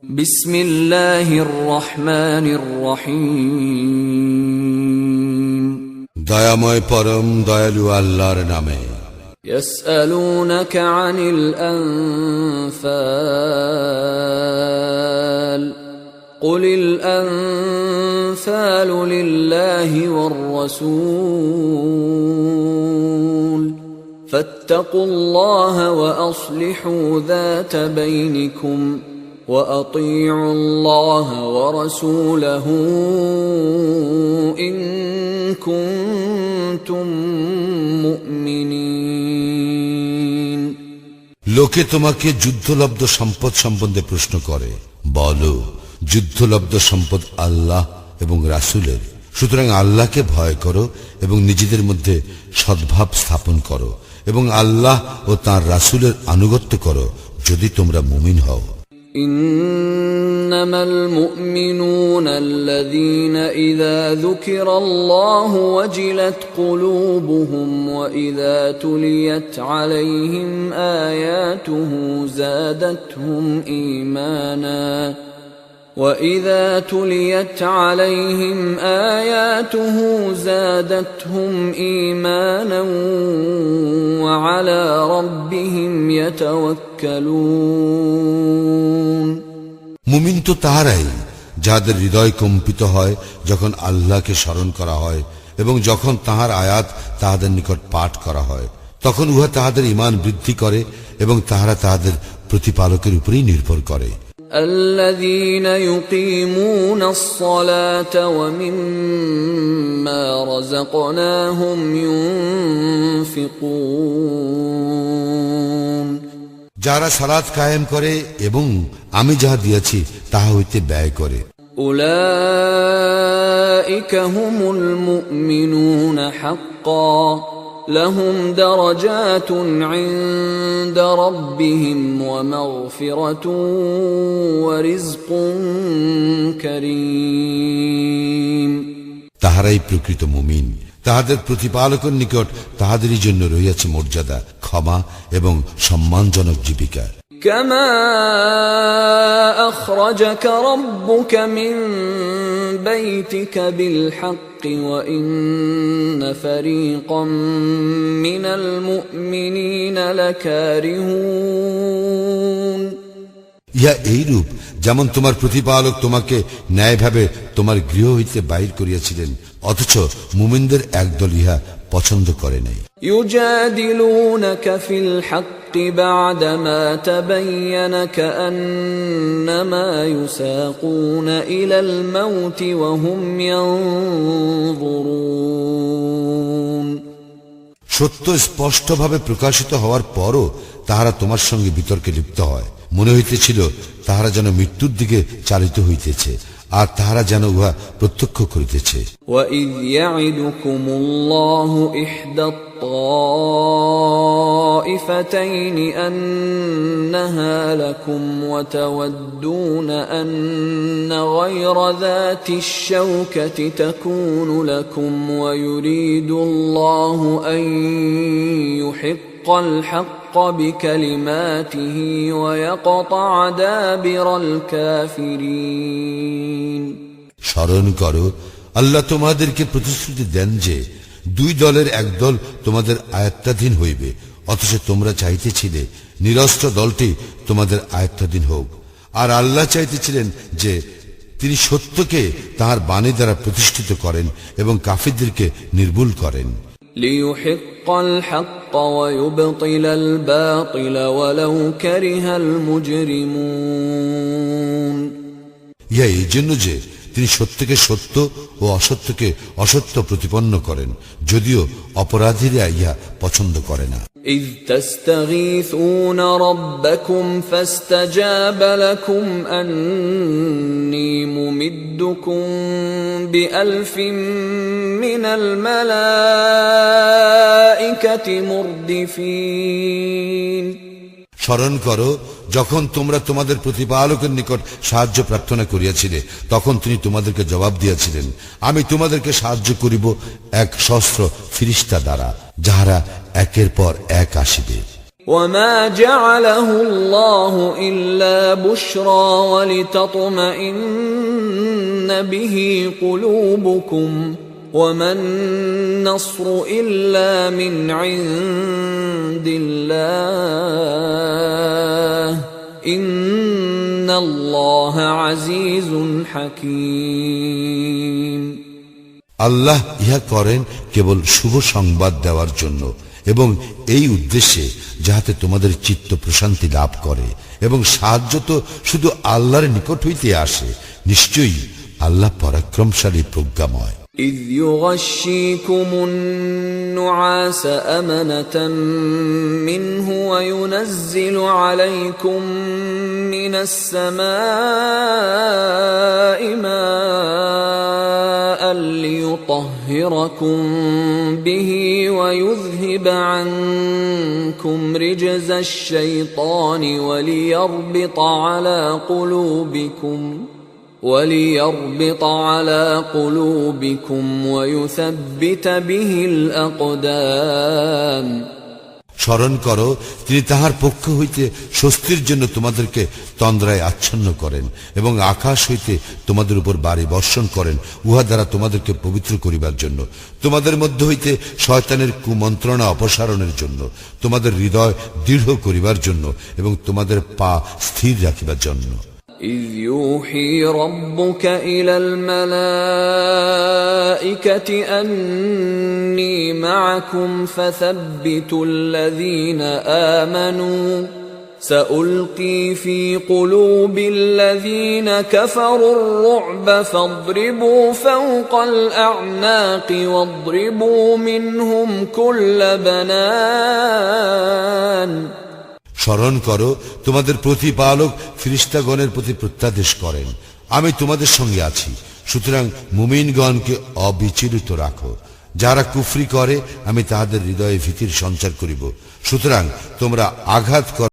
বিসমিল্লাহির রহমানির রহিম। দয়াময় পরম দয়ালু আল্লাহর নামে। ইয়াসআলুনাকা আনিল আনফাল কুলিল আনফালু লিল্লাহি ওয়ার রাসূল ফাত্তাকুল্লাহা ওয়া আসলিহু যাতা বাইনিকুম وأطيعوا الله ورسوله إن كنتم مؤمنين। লোকে তোমাকে যুদ্ধলব্ধ সম্পদ সম্বন্ধে প্রশ্ন করে, বলো যুদ্ধলব্ধ সম্পদ আল্লাহ এবং রাসূলের, সুতরাং আল্লাহকে ভয় করো এবং নিজেদের মধ্যে সদ্ভাব স্থাপন করো এবং আল্লাহ ও তাঁর রাসূলের আনুগত্য করো যদি তোমরা মুমিন হও। إنما المؤمنون الذين إذا ذكر الله وجلت قلوبهم وإذا تليت عليهم آياته زادتهم إيمانا وَإِذَا تُلِيَتْ عَلَيْهِمْ آيَاتُهُ زَادَتْهُمْ إِيمَانًا وَعَلَى رَبِّهِمْ يَتَوَكَّلُونَ। মুমিন তো তাহারাই যাদের হৃদয় কম্পিত হয় যখন আল্লাহকে স্মরণ করা হয় এবং যখন তাহার আয়াত তাহাদের নিকট পাঠ করা হয়, তখন উহা তাহাদের ঈমান বৃদ্ধি করে এবং তাহারা তাহাদের প্রতিপালকের উপরেই নির্ভর করে। الذين يقيمون الصلاة ومما رزقناهم ينفقون। যারা সালাত কায়েম করে এবং আমি যাহা দিয়েছি তাহা হইতে ব্যয় করে। أولئك هم المؤمنون حقا لهم درجات عند ربهم ومغفرة ورزق كريم। তাহারাই প্রকৃত মুমিন, তাহাদের প্রতিপালকের নিকট তাহাদেরই জন্য রহিয়াছে মর্যাদা, ক্ষমা এবং সম্মানজনক জীবিকা। كما أخرجك ربك من بيتك بالحق وإن فريقا من المؤمنين لكارهون। ইহা এইরূপ যেমন তোমার প্রতিপালক তোমাকে ন্যায়ভাবে তোমার গৃহ হইতে বাহির করিয়াছিলেন, অথচ মুমিনদের একদল ইহা পছন্দ করে নাই। يجادلونك في الحق بعدما تبين كأنما يساقون إلى الموت وهم ينظرون। সত্য স্পষ্টভাবে প্রকাশিত হওয়ার পরও তাহারা তোমার সঙ্গে বিতর্কে লিপ্ত হয়, মনে হইতেছিল তাহারা যেন মৃত্যুর দিকে চালিত হইতেছে আর তাহারা যেন উহা প্রত্যক্ষ করিতেছে। وَإِذْ يَعِدُكُمُ اللَّهُ إِحْدَى الطَّائِفَتَيْنِ أَنَّهَا لَكُمْ وَتَوَدُّونَ أَنَّ غَيْرَ ذَاتِ الشَّوْكَةِ تَكُونُ لَكُمْ وَيُرِيدُ اللَّهُ أَن يُحِقَّ الْحَقَّ بِكَلِمَاتِهِ وَيَقْطَعَ دَابِرَ الْكَافِرِينَ। স্মরণ করো, আল্লাহ তোমাদেরকে প্রতিশ্রুতি দেন যে দুই দলের এক দল তোমাদের আয়ত্তাধীন হইবে, অথচ তোমরা চাইতেছিলে নিরস্ত্র দলটি তোমাদের আয়ত্তাধীন হোক, আর আল্লাহ চাইতেছিলেন যে তিনি সত্যকে তাহার বাণী দ্বারা প্রতিষ্ঠিত করেন এবং কাফিরদেরকে নির্মূল করেন। ليحق الحق ويبطل الباطل ولو كره المجرمون। ইহা এই জন্য যে তিনি সত্যকে সত্য ও অসত্যকে অসত্য প্রতিপন্ন করেন, যদিও অপরাধীরা ইহা পছন্দ করে না। إذ تستغيثون ربكم فاستجاب لكم أني ممدكم بألف من الملائكة مردفين। স্মরণ করো, যখন তোমরা তোমাদের প্রতিপালকের নিকট সাহায্য প্রার্থনা করিয়াছিলে, তখন তিনি তোমাদেরকে জবাব দিয়েছিলেন, আমি তোমাদেরকে সাহায্য করিব 1,000 ফিরিস্তা দ্বারা, যাহারা একের পর এক আসিবে। وما جعله الله إلا بشرى ولتطمئن به قلوبكم وما النصر إلا من عند الله إن الله عزيز حكيم আল্লাহ ইহা করেন কেবল শুভ সংবাদ দেওয়ার জন্য এবং এই উদ্দেশ্যে যাহাতে তোমাদের চিত্ত প্রশান্তি লাভ করে এবং সাহায্য তো শুধু আল্লাহর নিকট হইতে আসে। নিশ্চয়ই আল্লাহ পরাক্রমশালী প্রজ্ঞাময়। إذ يغشيكم النعاس أمنة منه وينزل عليكم من السماء ماء ليطهركم به ويذهب عنكم رجز الشيطان وليربط على قلوبكم ويثبت به الأقدام স্মরণ করো, তিনি তাহার পক্ষ হইতে স্বস্তির জন্য তোমাদেরকে তন্দ্রায় আচ্ছন্ন করেন এবং আকাশ হইতে তোমাদের উপর বাড়ি বর্ষণ করেন, উহা দ্বারা তোমাদেরকে পবিত্র করিবার জন্য, তোমাদের মধ্য হইতে শয়তানের কুমন্ত্রণা অপসারণের জন্য, তোমাদের হৃদয় দৃঢ় করিবার জন্য এবং তোমাদের পা স্থির রাখিবার জন্য। إذ يوحي ربك إلى الملائكة أني معكم فثبتوا الذين آمنوا سألقي في قلوب الذين كفروا الرعب فاضربوا فوق الأعناق واضربوا منهم كل بنان স্মরণ করো, তোমাদের প্রতিপালক ফেরেশতাগণের প্রতি প্রত্যাদেশ করেন, আমি তোমাদের সঙ্গে আছি, সুতরাং মুমিনগণকে অবিচলিত রাখো। যারা কুফরি করে আমি তাহাদের হৃদয়ে ভীতির সঞ্চার করিব, সুতরাং তোমরা আঘাত কর।